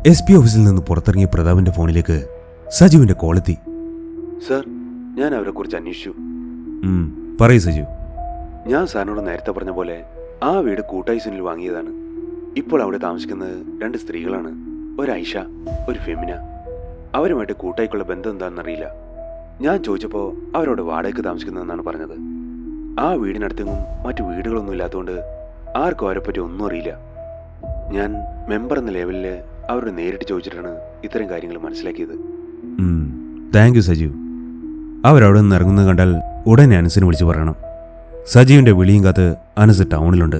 SP ഓഫീസിൽ നിന്ന് പുറത്തിറങ്ങിയ പ്രതാപിന്റെ ഫോണിലേക്ക് സജീവിന്റെ കോളെത്തി. സർ, ഞാൻ അവരെക്കുറിച്ച് അന്വേഷിച്ചു. പറയൂ സജീവ്. ഞാൻ സാറിനോട് നേരത്തെ പറഞ്ഞ പോലെ ആ വീട് കൂട്ടായി സുനിൽ വാങ്ങിയതാണ്. ഇപ്പോൾ അവിടെ താമസിക്കുന്നത് 2 സ്ത്രീകളാണ്. ഒരു ഐഷ, ഒരു ഫെമിന. അവരുമായിട്ട് കൂട്ടായിക്കുള്ള ബന്ധം എന്താണെന്നറിയില്ല. ഞാൻ ചോദിച്ചപ്പോൾ അവരോട് വാടകയ്ക്ക് താമസിക്കുന്നതെന്നാണ് പറഞ്ഞത്. ആ വീടിനടുത്തെങ്ങും മറ്റു വീടുകളൊന്നും ഇല്ലാത്തതുകൊണ്ട് ആർക്കും അവരെപ്പറ്റി ഒന്നും അറിയില്ല. ഞാൻ മെമ്പർ എന്ന ലെവലിൽ അവരോട് നേരിട്ട് ചോദിച്ചിട്ടാണ് ഇത്തരം കാര്യങ്ങൾ മനസ്സിലാക്കിയത്. Thank you Sajeev. അവരവിടെ നിന്ന് ഇറങ്ങുന്നത് കണ്ടാൽ ഉടനെ അനസിനെ വിളിച്ചു പറയണം. സജീവിന്റെ വിളിയും കാത്ത് അനസ് ടൗണിലുണ്ട്.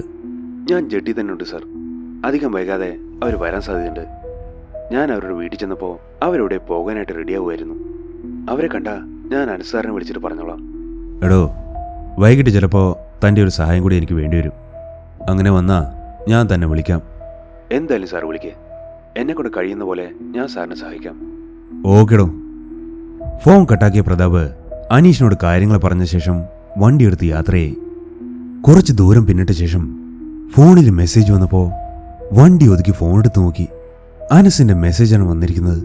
ഞാൻ ജെട്ടി തന്നെ ഉണ്ട് സർ. അധികം വൈകാതെ അവർ വരാൻ സാധ്യതയുണ്ട്. ഞാൻ അവരുടെ വീട്ടിൽ ചെന്നപ്പോൾ അവരിവിടെ പോകാനായിട്ട് റെഡിയാവുമായിരുന്നു. അവരെ കണ്ട ഞാൻ അനസ് സാറിനെ വിളിച്ചിട്ട് പറഞ്ഞോളാം. എടോ, വൈകിട്ട് ചിലപ്പോൾ തൻ്റെ ഒരു സഹായം കൂടി എനിക്ക് വേണ്ടിവരും. അങ്ങനെ വന്നാൽ ഞാൻ തന്നെ വിളിക്കാം. എന്തായാലും സാർ വിളിക്കേ. എന്നെക്കൊണ്ട് കഴിയുന്ന പോലെ ഞാൻ സാറിനെ സഹായിക്കാം. ഓക്കെടോ. ഫോൺ കട്ടാക്കിയ പ്രതാപ് അനീഷിനോട് കാര്യങ്ങൾ പറഞ്ഞ ശേഷം വണ്ടിയെടുത്ത് യാത്രയായി. കുറച്ച് ദൂരം പിന്നിട്ട ശേഷം ഫോണിൽ മെസ്സേജ് വന്നപ്പോൾ വണ്ടി ഒതുക്കി ഫോണെടുത്ത് നോക്കി. അനസിന്റെ മെസ്സേജാണ് വന്നിരിക്കുന്നത്.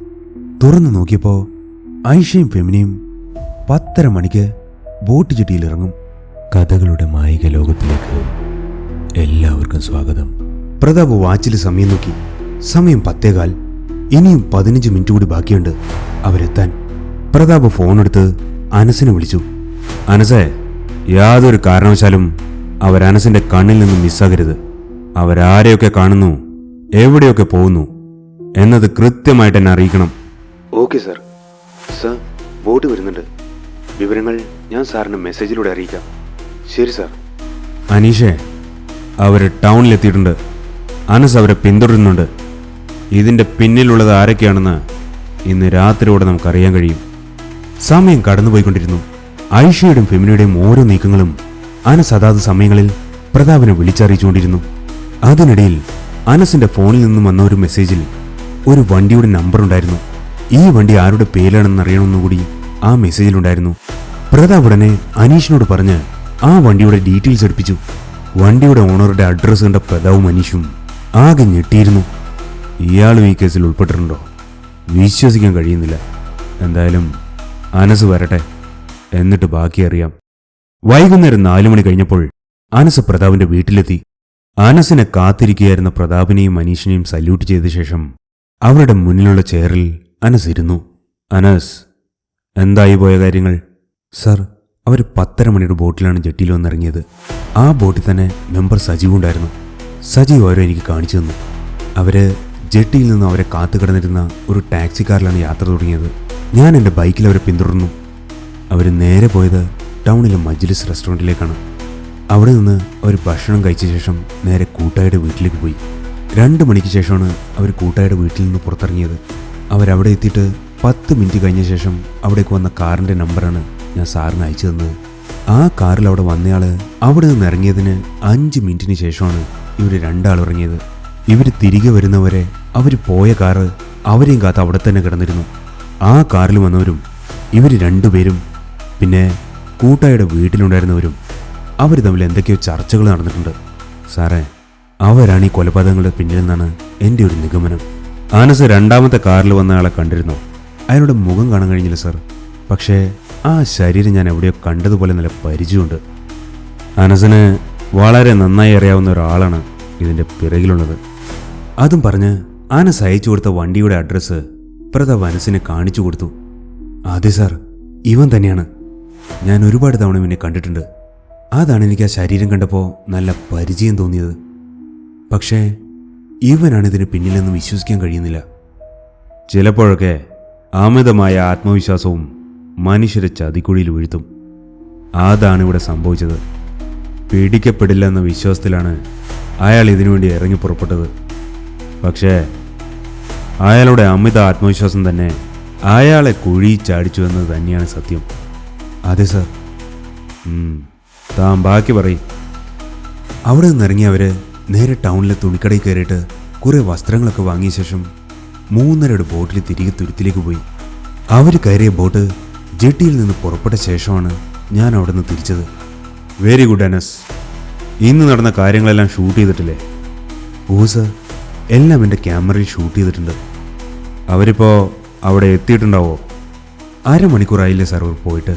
തുറന്നു നോക്കിയപ്പോൾ ഐഷയും ഫെമിനിയും 10:30 മണിക്ക് ബോട്ട് ജെട്ടിയിലിറങ്ങും. കഥകളുടെ മായിക ലോകത്തിലേക്ക് എല്ലാവർക്കും സ്വാഗതം. പ്രതാപ് വാച്ചിൽ സമയം നോക്കി. സമയം 10:15. ഇനിയും 15 മിനിറ്റ് കൂടി ബാക്കിയുണ്ട് അവരെത്താൻ. പ്രതാപ് ഫോണെടുത്ത് അനസിനെ വിളിച്ചു. അനസേ, യാതൊരു കാരണവശാലും അവരനസിന്റെ കണ്ണിൽ നിന്ന് മിസ്സാകരുത്. അവരാരെയൊക്കെ കാണുന്നു, എവിടെയൊക്കെ പോകുന്നു എന്നത് കൃത്യമായിട്ട് എന്നെ അറിയിക്കണം. Okay sir. സർ, ബോട്ട് വരുന്നുണ്ട്. വിവരങ്ങൾ ഞാൻ സാറിന് മെസ്സേജിലൂടെ അറിയിക്കാം. ശരി സാർ. അനീഷേ, അവർ ടൗണിലെത്തിയിട്ടുണ്ട്. അനസ് അവരെ പിന്തുടരുന്നുണ്ട്. ഇതിന്റെ പിന്നിലുള്ളത് ആരൊക്കെയാണെന്ന് ഇന്ന് രാത്രിയോടെ നമുക്കറിയാൻ കഴിയും. സമയം കടന്നുപോയിക്കൊണ്ടിരുന്നു. ഐഷയുടെയും ഫെമിനയുടെയും ഓരോ നീക്കങ്ങളും അനസ് അതാത് സമയങ്ങളിൽ പ്രതാപിനെ വിളിച്ചറിയിച്ചുകൊണ്ടിരുന്നു. അതിനിടയിൽ അനസിന്റെ ഫോണിൽ നിന്നും വന്ന ഒരു മെസ്സേജിൽ ഒരു വണ്ടിയുടെ നമ്പർ ഉണ്ടായിരുന്നു. ഈ വണ്ടി ആരുടെ പേരാണെന്ന് അറിയണമെന്നുകൂടി ആ മെസ്സേജിലുണ്ടായിരുന്നു. പ്രതാപ് ഉടനെ അനീഷിനോട് പറഞ്ഞ് ആ വണ്ടിയുടെ ഡീറ്റെയിൽസ് എടുപ്പിച്ചു. വണ്ടിയുടെ ഓണറുടെ അഡ്രസ്സ് കണ്ട പ്രതാപും അനീഷും ആകെ ഞെട്ടിയിരുന്നു. ഇയാളും ഈ കേസിൽ ഉൾപ്പെട്ടിട്ടുണ്ടോ? വിശ്വസിക്കാൻ കഴിയുന്നില്ല. എന്തായാലും അനസ് വരട്ടെ, എന്നിട്ട് ബാക്കി അറിയാം. വൈകുന്നേരം 4 മണി കഴിഞ്ഞപ്പോൾ അനസ് പ്രതാപിന്റെ വീട്ടിലെത്തി. അനസിനെ കാത്തിരിക്കുകയായിരുന്ന പ്രതാപിനെയും അനീഷിനെയും സല്യൂട്ട് ചെയ്ത ശേഷം അവരുടെ മുന്നിലുള്ള ചെയറിൽ അനസ് ഇരുന്നു. അനസ്, എന്തായി പോയ കാര്യങ്ങൾ? സർ, അവർ 10:30 മണിയുടെ ബോട്ടിലാണ് ജെട്ടിയിൽ വന്നിറങ്ങിയത്. ആ ബോട്ടിൽ തന്നെ മെമ്പർ സജീവ് ഉണ്ടായിരുന്നു. സജീവ് അവരെ എനിക്ക് കാണിച്ചു തന്നു. അവര് ജെട്ടിയിൽ നിന്ന് അവരെ കാത്തു കിടന്നിരുന്ന ഒരു ടാക്സി കാറിലാണ് യാത്ര തുടങ്ങിയത്. ഞാൻ എൻ്റെ ബൈക്കിൽ അവരെ പിന്തുടർന്നു. അവർ നേരെ പോയത് ടൗണിലെ മജ്ലിസ് റെസ്റ്റോറൻറ്റിലേക്കാണ്. അവിടെ നിന്ന് അവർ ഭക്ഷണം കഴിച്ച ശേഷം നേരെ കൂട്ടായുടെ വീട്ടിലേക്ക് പോയി. 2 മണിക്ക് ശേഷമാണ് അവർ കൂട്ടായുടെ വീട്ടിൽ നിന്ന് പുറത്തിറങ്ങിയത്. അവരവിടെ എത്തിയിട്ട് 10 മിനിറ്റ് കഴിഞ്ഞ ശേഷം അവിടേക്ക് വന്ന കാറിൻ്റെ നമ്പറാണ് ഞാൻ സാറിന് അയച്ചു തന്നത്. ആ കാറിൽ അവിടെ വന്നയാൾ അവിടെ നിന്ന് ഇറങ്ങിയതിന് 5 മിനിറ്റിന് ശേഷമാണ് ഇവർ 2 ആൾ ഇറങ്ങിയത്. ഇവർ തിരികെ വരുന്നവരെ അവർ പോയ കാറ് അവരെയും കാത്ത് അവിടെ തന്നെ കിടന്നിരുന്നു. ആ കാറിൽ വന്നവരും ഇവർ 2 പേരും പിന്നെ കൂട്ടായുടെ വീട്ടിലുണ്ടായിരുന്നവരും അവർ തമ്മിൽ എന്തൊക്കെയോ ചർച്ചകൾ നടന്നിട്ടുണ്ട്. സാറേ, അവരാണ് ഈ കൊലപാതകങ്ങളുടെ പിന്നിലെന്നാണ് എൻ്റെ ഒരു നിഗമനം. അനസ് 2ാമത്തെ കാറിൽ വന്ന ആളെ കണ്ടിരുന്നോ? അയാളുടെ മുഖം കാണാൻ കഴിഞ്ഞില്ല സർ. പക്ഷേ ആ ശരീരം ഞാൻ എവിടെയോ കണ്ടതുപോലെ നല്ല പരിചയമുണ്ട്. അനസിന് വളരെ നന്നായി അറിയാവുന്ന ഒരാളാണ് ഇതിൻ്റെ പിറകിലുള്ളത്. അതും പറഞ്ഞ് അനസ് അയച്ചു കൊടുത്ത വണ്ടിയുടെ അഡ്രസ്സ് പ്രതാപ് അനസിനെ കാണിച്ചു കൊടുത്തു. അതെ സാർ, ഇവൻ തന്നെയാണ്. ഞാൻ ഒരുപാട് തവണ ഇവനെ കണ്ടിട്ടുണ്ട്. അതാണ് എനിക്ക് ആ ശരീരം കണ്ടപ്പോൾ നല്ല പരിചയം തോന്നിയത്. പക്ഷേ ഇവനാണ് ഇതിന് പിന്നിലെന്ന് വിശ്വസിക്കാൻ കഴിയുന്നില്ല. ചിലപ്പോഴൊക്കെ അമിതമായ ആത്മവിശ്വാസവും മനുഷ്യരെ ചതിക്കുഴിയിൽ വീഴ്ത്തും. അതാണ് ഇവിടെ സംഭവിച്ചത്. പിടിക്കപ്പെടില്ല എന്ന വിശ്വാസത്തിലാണ് അയാൾ ഇതിനുവേണ്ടി ഇറങ്ങി പുറപ്പെട്ടത്. പക്ഷേ അയാളുടെ അമിത ആത്മവിശ്വാസം തന്നെ അയാളെ കുഴി ചാടിച്ചു എന്നത് തന്നെയാണ് സത്യം. അതെ സാർ. താൻ ബാക്കി പറയും. അവിടെ നിന്നിറങ്ങിയവർ നേരെ ടൗണിലെ തുണിക്കടയിൽ കയറിയിട്ട് കുറേ വസ്ത്രങ്ങളൊക്കെ വാങ്ങിയ ശേഷം 3:30 ബോട്ടിൽ തിരികെ തുരുത്തിലേക്ക് പോയി. അവർ കയറിയ ബോട്ട് ജെട്ടിയിൽ നിന്ന് പുറപ്പെട്ട ശേഷമാണ് ഞാൻ അവിടെ നിന്ന് തിരിച്ചത്. Very good Anas. ഇന്ന് നടന്ന കാര്യങ്ങളെല്ലാം ഷൂട്ട് ചെയ്തിട്ടില്ലേ? ഓ സർ, എല്ലാം എൻ്റെ ക്യാമറയിൽ ഷൂട്ട് ചെയ്തിട്ടുണ്ട്. അവരിപ്പോൾ അവിടെ എത്തിയിട്ടുണ്ടാവോ? അരമണിക്കൂറായില്ലേ സാർ പോയിട്ട്?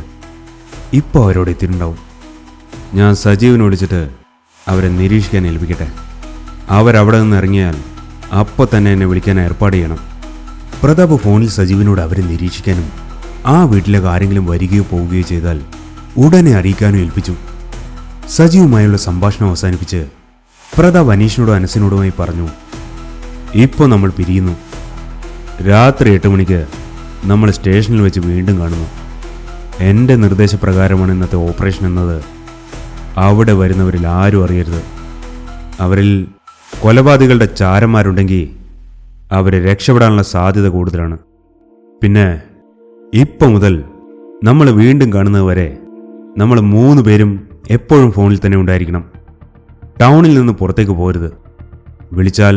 ഇപ്പോൾ അവരോട് എത്തിയിട്ടുണ്ടാവും. ഞാൻ സജീവിനെ വിളിച്ചിട്ട് അവരെ നിരീക്ഷിക്കാൻ ഏൽപ്പിക്കട്ടെ. അവരവിടെ നിന്ന് ഇറങ്ങിയാൽ അപ്പോൾ തന്നെ എന്നെ വിളിക്കാൻ ഏർപ്പാട് ചെയ്യണം. പ്രതാപ് ഫോണിൽ സജീവിനോട് അവരെ നിരീക്ഷിക്കാനും ആ വീട്ടിലേക്ക് ആരെങ്കിലും വരികയോ പോവുകയോ ചെയ്താൽ ഉടനെ അറിയിക്കാനും ഏൽപ്പിച്ചു. സജീവുമായുള്ള സംഭാഷണം അവസാനിപ്പിച്ച് പ്രതാപ് അനീഷിനോടും അനസിനോടുമായി പറഞ്ഞു, ഇപ്പോൾ നമ്മൾ പിരിയുന്നു. രാത്രി 8 മണിക്ക് നമ്മൾ സ്റ്റേഷനിൽ വെച്ച് വീണ്ടും കാണുന്നു. എൻ്റെ നിർദ്ദേശപ്രകാരമാണ് ഇന്നത്തെ ഓപ്പറേഷൻ എന്നത് അവിടെ വരുന്നവരിൽ ആരും അറിയരുത്. അവരിൽ കൊലപാതകളുടെ ചാരന്മാരുണ്ടെങ്കിൽ അവരെ രക്ഷപ്പെടാനുള്ള സാധ്യത കൂടുതലാണ്. പിന്നെ ഇപ്പം മുതൽ നമ്മൾ വീണ്ടും കാണുന്നത് വരെ നമ്മൾ 3 പേരും എപ്പോഴും ഫോണിൽ തന്നെ ഉണ്ടായിരിക്കണം. ടൗണിൽ നിന്ന് പുറത്തേക്ക് പോരുത്. വിളിച്ചാൽ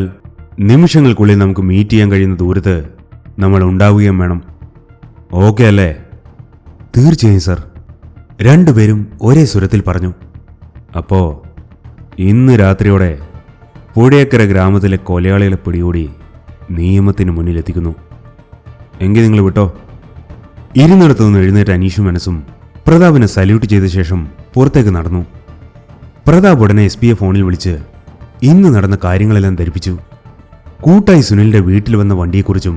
നിമിഷങ്ങൾക്കുള്ളിൽ നമുക്ക് മീറ്റ് ചെയ്യാൻ കഴിയുന്ന ദൂരത്ത് നമ്മൾ ഉണ്ടാവുകയും വേണം. ഓക്കെ അല്ലേ? തീർച്ചയായും സർ, 2 പേരും ഒരേ സ്വരത്തിൽ പറഞ്ഞു. അപ്പോൾ ഇന്ന് രാത്രിയോടെ പുഴയക്കര ഗ്രാമത്തിലെ കൊലയാളികളെ പിടികൂടി നിയമത്തിന് മുന്നിലെത്തിക്കുന്നു. എങ്കിൽ നിങ്ങൾ വിട്ടോ. ഇരുന്നിടത്തു നിന്ന് എഴുന്നേറ്റ് അനീഷും മനസ്സും പ്രതാപിനെ സല്യൂട്ട് ചെയ്ത ശേഷം പുറത്തേക്ക് നടന്നു. പ്രതാപ് ഉടനെ SP ഫോണിൽ വിളിച്ച് ഇന്ന് നടന്ന കാര്യങ്ങളെല്ലാം ധരിപ്പിച്ചു. കൂട്ടായി സുനിലിന്റെ വീട്ടിൽ വന്ന വണ്ടിയെക്കുറിച്ചും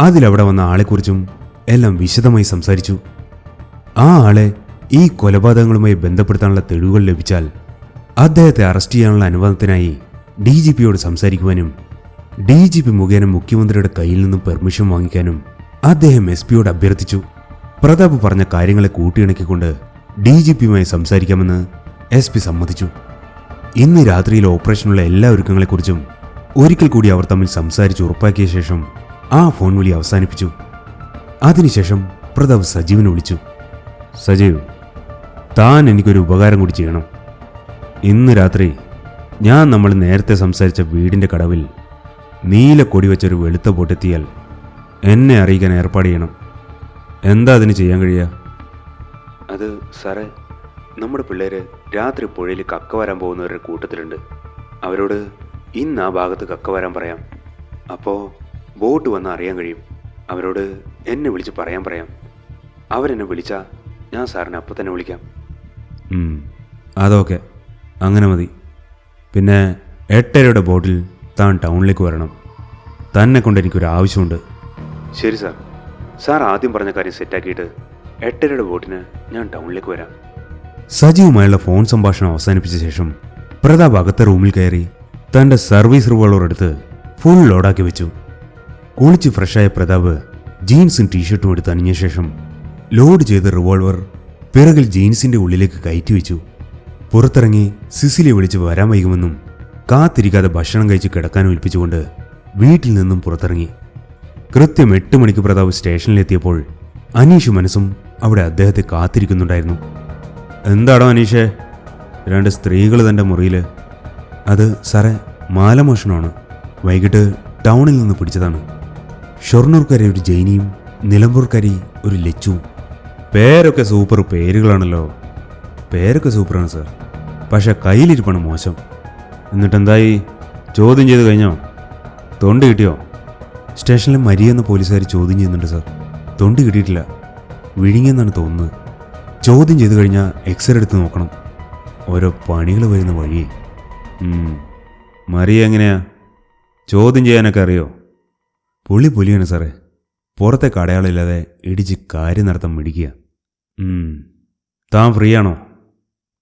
അതിലവിടെ വന്ന ആളെക്കുറിച്ചും എല്ലാം വിശദമായി സംസാരിച്ചു. ആ ആളെ ഈ കൊലപാതകങ്ങളുമായി ബന്ധപ്പെടുത്താനുള്ള തെളിവുകൾ ലഭിച്ചാൽ അദ്ദേഹത്തെ അറസ്റ്റ് ചെയ്യാനുള്ള അനുവാദത്തിനായി DGPയോട് സംസാരിക്കുവാനും DGP മുഖേന മുഖ്യമന്ത്രിയുടെ കയ്യിൽ നിന്നും പെർമിഷൻ വാങ്ങിക്കാനും അദ്ദേഹം SP യോട് അഭ്യർത്ഥിച്ചു. പ്രതാപ് പറഞ്ഞ കാര്യങ്ങളെ കൂട്ടിയിണക്കിക്കൊണ്ട് DGPയുമായി സംസാരിക്കാമെന്ന് SP സമ്മതിച്ചു. ഇന്ന് രാത്രിയിൽ ഓപ്പറേഷനുള്ള എല്ലാ ഒരുക്കങ്ങളെക്കുറിച്ചും ഒരിക്കൽ കൂടി അവർ തമ്മിൽ സംസാരിച്ച് ഉറപ്പാക്കിയ ശേഷം ആ ഫോൺ വിളി അവസാനിപ്പിച്ചു. അതിനുശേഷം പ്രതാപ് സജീവിനെ വിളിച്ചു. സജീവ്, താൻ എനിക്കൊരു ഉപകാരം കൂടി ചെയ്യണം. ഇന്ന് രാത്രി നമ്മൾ നേരത്തെ സംസാരിച്ച വീടിൻ്റെ കടവിൽ നീല കൊടി വെച്ചൊരു വെളുത്ത ബോട്ടെത്തിയാൽ എന്നെ അറിയിക്കാൻ ഏർപ്പാട് ചെയ്യണം. എന്താ അതിന് ചെയ്യാൻ കഴിയുക? അത് സാറേ, നമ്മുടെ പിള്ളേര് രാത്രി പുഴയിൽ കക്ക വരാൻ പോകുന്നവരുടെ കൂട്ടത്തിലുണ്ട്. അവരോട് ഇന്ന് ആ ഭാഗത്ത് കക്ക വരാൻ പറയാം. അപ്പോൾ ബോട്ട് വന്ന് അറിയാൻ കഴിയും. അവരോട് എന്നെ വിളിച്ച് പറയാം. അവരെന്നെ വിളിച്ചാൽ ഞാൻ സാറിനെ അപ്പം തന്നെ വിളിക്കാം. അതൊക്കെ അങ്ങനെ മതി. പിന്നെ 8:30 ബോട്ടിൽ താൻ ടൗണിലേക്ക് വരണം. തന്നെ കൊണ്ട് എനിക്കൊരു ആവശ്യമുണ്ട്. ശരി സാർ. സാർ ആദ്യം പറഞ്ഞ കാര്യം സെറ്റാക്കിയിട്ട് 8:30 ബോട്ടിന് ഞാൻ ടൗണിലേക്ക് വരാം. സജീവുമായുള്ള ഫോൺ സംഭാഷണം അവസാനിപ്പിച്ച ശേഷം പ്രതാപ് അകത്തെ റൂമിൽ കയറി തൻ്റെ സർവീസ് റിവോൾവർ എടുത്ത് ഫുൾ ലോഡാക്കി വെച്ചു. കുളിച്ച് ഫ്രഷായ പ്രതാപ് ജീൻസും ടീഷർട്ടും എടുത്ത് അണിഞ്ഞ ശേഷം ലോഡ് ചെയ്ത റിവോൾവർ പിറകിൽ ജീൻസിന്റെ ഉള്ളിലേക്ക് കയറ്റി വെച്ചു. പുറത്തിറങ്ങി സിസിലിയെ വിളിച്ച് വരാൻ വൈകുമെന്നും കാത്തിരിക്കാതെ ഭക്ഷണം കഴിച്ച് കിടക്കാനും ഏൽപ്പിച്ചുകൊണ്ട് വീട്ടിൽ നിന്നും പുറത്തിറങ്ങി. കൃത്യം 8 മണിക്ക് പ്രതാപ് സ്റ്റേഷനിലെത്തിയപ്പോൾ അനീഷ് മനസ്സും അവിടെ അദ്ദേഹത്തെ കാത്തിരിക്കുന്നുണ്ടായിരുന്നു. എന്താടോ അനീഷേ, 2 സ്ത്രീകൾ തൻ്റെ മുറിയിൽ? അത് സാറേ, മാലമോഷണമാണ്. വൈകിട്ട് ടൗണിൽ നിന്ന് പിടിച്ചതാണ്. ഷൊർണൂർക്കാരി ഒരു ജൈനിയും നിലമ്പൂർക്കാരി ഒരു ലച്ചുവും. പേരൊക്കെ സൂപ്പർ പേരുകളാണല്ലോ. പേരൊക്കെ സൂപ്പറാണ് സാർ, പക്ഷെ കയ്യിലിരിപ്പാണ് മോശം. എന്നിട്ടെന്തായി? ചോദ്യം ചെയ്ത് കഴിഞ്ഞോ? തൊണ്ട് കിട്ടിയോ? സ്റ്റേഷനിലെ മരിയ എന്ന പോലീസുകാർ ചോദ്യം ചെയ്യുന്നുണ്ട് സാർ. തൊണ്ട് കിട്ടിയിട്ടില്ല, വിഴുങ്ങിയെന്നാണ് തോന്നുന്നത്. ചോദ്യം ചെയ്ത് കഴിഞ്ഞാൽ എക്സ്റേ എടുത്ത് നോക്കണം. ഓരോ പണികൾ വരുന്ന വഴി. മരിയ എങ്ങനെയാ? ചോദ്യം ചെയ്യാനൊക്കെ അറിയോ? പുലിയാണ് സാറേ. പുറത്തേക്ക് അടയാളമില്ലാതെ ഇടിച്ച് കാര്യം നടത്താൻ മിടിക്കുക. താൻ ഫ്രീ ആണോ?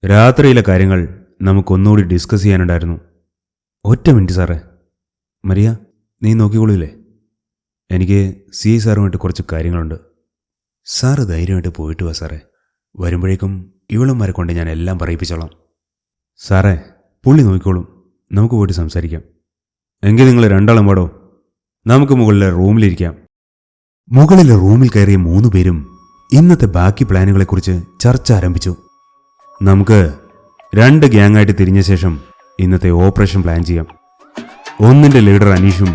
രാത്രിയിലെ കാര്യങ്ങൾ നമുക്കൊന്നുകൂടി ഡിസ്കസ് ചെയ്യാനുണ്ടായിരുന്നു. 1 മിനിറ്റ് സാറേ. മരിയ, നീ നോക്കിക്കൊള്ളൂല്ലേ? എനിക്ക് CI സാറുമായിട്ട് കുറച്ച് കാര്യങ്ങളുണ്ട്. സാറ് ധൈര്യമായിട്ട് പോയിട്ട് വാ സാറേ. വരുമ്പോഴേക്കും ഇവളുമാരെ കൊണ്ട് ഞാൻ എല്ലാം പറയിപ്പിച്ചോളാം. സാറേ, പുള്ളി നോക്കിക്കോളും. നമുക്ക് പോയിട്ട് സംസാരിക്കാം. എങ്കിൽ നിങ്ങൾ 2 പാടോ. നമുക്ക് മുകളിലെ റൂമിലിരിക്കാം. മുകളിലെ റൂമിൽ കയറിയ 3 പേരും ഇന്നത്തെ ബാക്കി പ്ലാനുകളെക്കുറിച്ച് ചർച്ച ആരംഭിച്ചു. നമുക്ക് 2 ഗ്യാങ്ങായിട്ട് തിരിഞ്ഞ ശേഷം ഇന്നത്തെ ഓപ്പറേഷൻ പ്ലാൻ ചെയ്യാം. ഒന്നിൻ്റെ ലീഡർ അനീഷും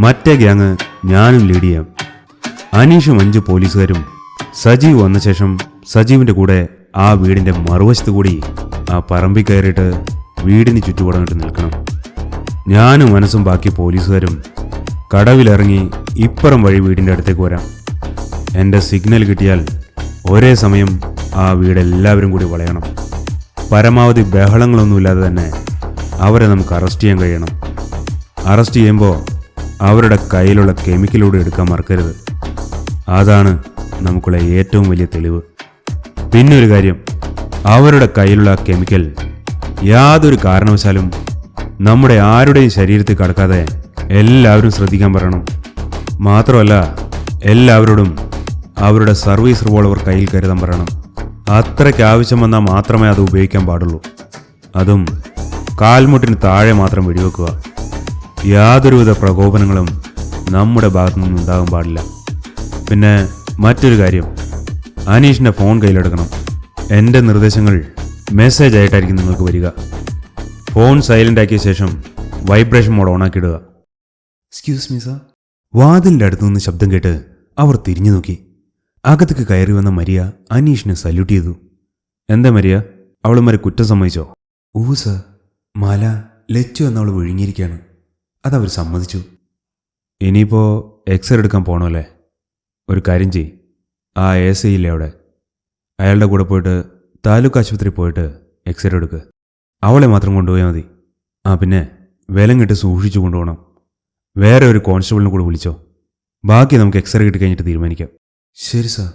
മറ്റേ ഗ്യാങ് ഞാനും ലീഡ് ചെയ്യാം. അനീഷും 5 പോലീസുകാരും സജീവ് വന്ന ശേഷം സജീവിൻ്റെ കൂടെ ആ വീടിൻ്റെ മറുവശത്ത് കൂടി ആ പറമ്പിൽ കയറിയിട്ട് വീടിന് ചുറ്റുപാടായിട്ട് നിൽക്കണം. ഞാനും മനസ്സും ബാക്കി പോലീസുകാരും കടവിലിറങ്ങി ഇപ്പുറം വഴി വീടിൻ്റെ അടുത്തേക്ക് വരാം. എൻ്റെ സിഗ്നൽ കിട്ടിയാൽ ഒരേ സമയം ആ വീടെല്ലാവരും കൂടി വളയണം. പരമാവധി ബഹളങ്ങളൊന്നുമില്ലാതെ തന്നെ അവരെ നമുക്ക് അറസ്റ്റ് ചെയ്യാൻ കഴിയണം. അറസ്റ്റ് ചെയ്യുമ്പോൾ അവരുടെ കയ്യിലുള്ള കെമിക്കലൂടെ എടുക്കാൻ മറക്കരുത്. അതാണ് നമുക്കുള്ള ഏറ്റവും വലിയ തെളിവ്. പിന്നെ ഒരു കാര്യം, അവരുടെ കയ്യിലുള്ള കെമിക്കൽ യാതൊരു കാരണവശാലും നമ്മുടെ ആരുടെയും ശരീരത്തിൽ കടക്കാതെ എല്ലാവരും ശ്രദ്ധിക്കാൻ പറയണം. മാത്രമല്ല, എല്ലാവരോടും അവരുടെ സർവീസ് റിവോൾവർ കയ്യിൽ കരുതാൻ പറയണം. അത്രയ്ക്ക് ആവശ്യം വന്നാൽ മാത്രമേ അത് ഉപയോഗിക്കാൻ പാടുള്ളൂ. അതും കാൽമുട്ടിന് താഴെ മാത്രം വെടിവെക്കുക. യാതൊരുവിധ പ്രകോപനങ്ങളും നമ്മുടെ ഭാഗത്തു നിന്നും ഉണ്ടാകാൻ പാടില്ല. പിന്നെ മറ്റൊരു കാര്യം, അനീഷിൻ്റെ ഫോൺ കയ്യിലെടുക്കണം. എൻ്റെ നിർദ്ദേശങ്ങൾ മെസ്സേജ് ആയിട്ടായിരിക്കും നിങ്ങൾക്ക് വരിക. ഫോൺ സൈലൻ്റ് ആക്കിയ ശേഷം വൈബ്രേഷൻ മോഡ് ഓണാക്കിയിടുക. Excuse me sir. വാതിലിൻ്റെ അടുത്തു നിന്ന് ശബ്ദം കേട്ട് അവർ തിരിഞ്ഞു നോക്കി. അകത്തേക്ക് കയറി വന്ന മരിയ അനീഷിനെ സല്യൂട്ട് ചെയ്തു. എന്താ മരിയ, അവളുമാരെ കുറ്റം സമ്മതിച്ചോ? ഓ സർ, മാല ലച്ചു എന്നവൾ വിഴുങ്ങിയിരിക്കുകയാണ്. അതവർ സമ്മതിച്ചു. ഇനിയിപ്പോൾ എക്സ്റേ എടുക്കാൻ പോകണമല്ലേ? ഒരു കാര്യം ചെയ്യ്, ആ എസ് ഐ ഇല്ലേ അവിടെ, അയാളുടെ കൂടെ പോയിട്ട് താലൂക്ക് ആശുപത്രിയിൽ പോയിട്ട് എക്സ്റേ എടുക്ക്. അവളെ മാത്രം കൊണ്ടുപോയാൽ മതി. ആ പിന്നെ വിലം കിട്ട് സൂക്ഷിച്ചു കൊണ്ടുപോകണം. വേറെ ഒരു കോൺസ്റ്റബിളിനെ കൂടെ വിളിച്ചോ. ബാക്കി നമുക്ക് എക്സ്റേ കിട്ടി കഴിഞ്ഞിട്ട് തീരുമാനിക്കാം. ശരി സാർ.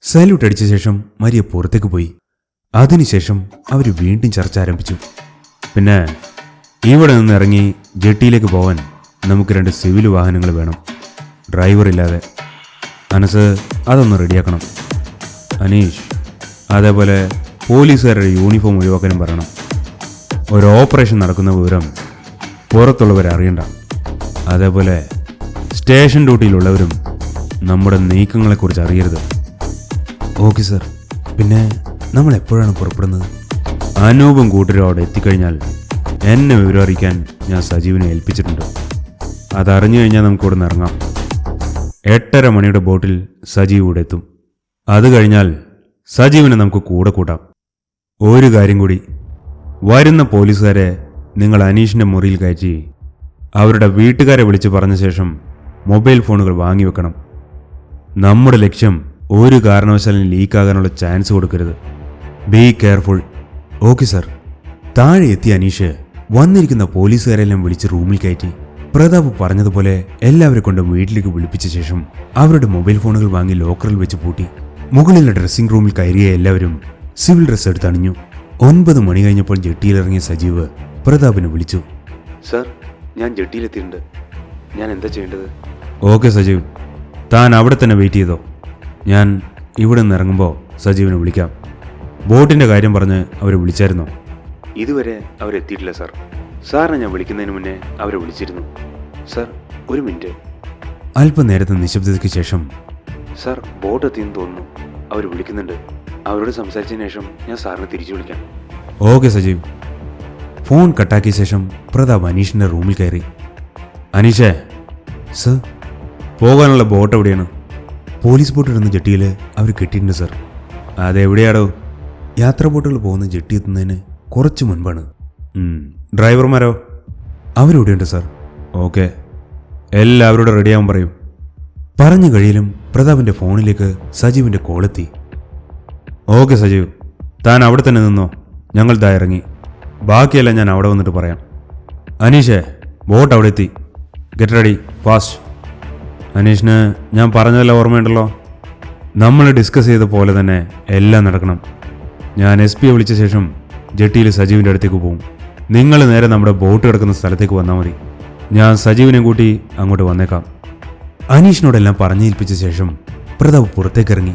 സല്യൂട്ട് അടിച്ച ശേഷം മരിയ പുറത്തേക്ക് പോയി. അതിനുശേഷം അവർ വീണ്ടും ചർച്ച ആരംഭിച്ചു. പിന്നെ ഇവിടെ നിന്ന് ഇറങ്ങി ജെട്ടിയിലേക്ക് പോകാൻ നമുക്ക് 2 സിവിൽ വാഹനങ്ങൾ വേണം, ഡ്രൈവർ ഇല്ലാതെ. അനസ് അതൊന്ന് റെഡിയാക്കണം. അനീഷ് അതേപോലെ പോലീസുകാരുടെ യൂണിഫോം ഒഴിവാക്കാനും പറയണം. ഒരു ഓപ്പറേഷൻ നടക്കുന്ന വിവരം പുറത്തുള്ളവരെ അറിയണ്ട. അതേപോലെ സ്റ്റേഷൻ ഡ്യൂട്ടിയിലുള്ളവരും നമ്മുടെ നീക്കങ്ങളെക്കുറിച്ച് അറിയരുത്. Okay sir. പിന്നെ നമ്മൾ എപ്പോഴാണ് പുറപ്പെടുന്നത്? അനൂപും കൂട്ടരും അവിടെ എത്തിക്കഴിഞ്ഞാൽ എന്നെ വിവരം അറിയിക്കാൻ ഞാൻ സജീവിനെ ഏൽപ്പിച്ചിട്ടുണ്ട്. അതറിഞ്ഞു കഴിഞ്ഞാൽ നമുക്ക് ഇവിടെ നിന്ന് ഇറങ്ങാം. 8:30 മണിയുടെ ബോട്ടിൽ സജീവ് ഇവിടെ എത്തും. അത് കഴിഞ്ഞാൽ സജീവിനെ നമുക്ക് കൂടെ കൂട്ടാം. ഒരു കാര്യം കൂടി, വരുന്ന പോലീസുകാരെ നിങ്ങൾ അനീഷിൻ്റെ മുറിയിൽ കയറ്റി അവരുടെ വീട്ടുകാരെ വിളിച്ച് പറഞ്ഞ ശേഷം മൊബൈൽ ഫോണുകൾ വാങ്ങിവെക്കണം. നമ്മുടെ ലക്ഷ്യം ഒരു കാരണവശാലും ലീക്കാകാനുള്ള ചാൻസ് കൊടുക്കരുത്. Be careful. Okay sir. താഴെ എത്തിയ അനീഷ് വന്നിരിക്കുന്ന പോലീസുകാരെല്ലാം വിളിച്ച് റൂമിൽ കയറ്റി. പ്രതാപ് പറഞ്ഞതുപോലെ എല്ലാവരെ കൊണ്ടും വീട്ടിലേക്ക് വിളിപ്പിച്ച ശേഷം അവരുടെ മൊബൈൽ ഫോണുകൾ വാങ്ങി ലോക്കറിൽ വെച്ച് പൂട്ടി. മുകളിലെ ഡ്രസ്സിംഗ് റൂമിൽ കയറിയ എല്ലാവരും സിവിൽ ഡ്രസ് എടുത്തണിഞ്ഞു. 9 മണി കഴിഞ്ഞപ്പോൾ ജെട്ടിയിലിറങ്ങിയ സജീവ് പ്രതാപിനെ വിളിച്ചു. സാർ, ഞാൻ ജെട്ടിയിലെത്തിയിട്ടുണ്ട്. ഞാൻ എന്താ ചെയ്യേണ്ടത്? ഓക്കെ സജീവ്, താൻ അവിടെ തന്നെ വെയിറ്റ് ചെയ്തോ. ഞാൻ ഇവിടെ നിന്ന് ഇറങ്ങുമ്പോൾ സജീവിനെ വിളിക്കാം. ബോട്ടിൻ്റെ കാര്യം പറഞ്ഞ് അവരെ വിളിച്ചായിരുന്നോ? ഇതുവരെ അവരെത്തിയിട്ടില്ല സാർ. സാറിനെ ഞാൻ വിളിക്കുന്നതിന് മുന്നേ അവരെ വിളിച്ചിരുന്നു. സാർ, ഒരു മിനിറ്റ്. അല്പനേരത്തെ നിശബ്ദതയ്ക്ക് ശേഷം, സാർ, ബോട്ട് എത്തിയെന്ന് തോന്നുന്നു. അവർ വിളിക്കുന്നുണ്ട്. അവരോട് സംസാരിച്ചതിന് ശേഷം ഞാൻ സാറിനെ തിരിച്ചു വിളിക്കാം. ഓക്കെ സജീവ്. ഫോൺ കട്ടാക്കിയ ശേഷം പ്രതാപ് അനീഷിൻ്റെ റൂമിൽ കയറി. അനീഷേ. സർ. പോകാനുള്ള ബോട്ട് എവിടെയാണ്? പോലീസ് ബോട്ട് ഇടുന്ന ജെട്ടിയിൽ അവർ കെട്ടിയിട്ടുണ്ട് സർ. അതെവിടെയാടോ? യാത്രാ ബോട്ടുകൾ പോകുന്ന ജെട്ടി എത്തുന്നതിന് കുറച്ച് മുൻപാണ്. ഡ്രൈവർമാരോ? അവരിവിടെയുണ്ട് സാർ. ഓക്കെ, എല്ലാവരോടും റെഡിയാവാൻ പറയൂ. പറഞ്ഞു കഴിയലും പ്രതാപിൻ്റെ ഫോണിലേക്ക് സജീവിൻ്റെ കോളെത്തി. ഓക്കെ സജീവ്, താൻ അവിടെ തന്നെ നിന്നോ. ഞങ്ങൾ ദാ ഇറങ്ങി. ബാക്കിയെല്ലാം ഞാൻ അവിടെ വന്നിട്ട് പറയാം. അനീഷേ, ബോട്ട് അവിടെ എത്തി. Get ready fast. അനീഷിന് ഞാൻ പറഞ്ഞതെല്ലാം ഓർമ്മയുണ്ടല്ലോ? നമ്മൾ ഡിസ്കസ് ചെയ്ത പോലെ തന്നെ എല്ലാം നടക്കണം. ഞാൻ SP വിളിച്ച ശേഷം ജെട്ടിയിൽ സജീവിൻ്റെ അടുത്തേക്ക് പോകും. നിങ്ങൾ നേരെ നമ്മുടെ ബോട്ട് കിടക്കുന്ന സ്ഥലത്തേക്ക് വന്നാൽ മതി. ഞാൻ സജീവിനെ കൂട്ടി അങ്ങോട്ട് വന്നേക്കാം. അനീഷിനോടെല്ലാം പറഞ്ഞേൽപ്പിച്ച ശേഷം പ്രതാപ് പുറത്തേക്കിറങ്ങി.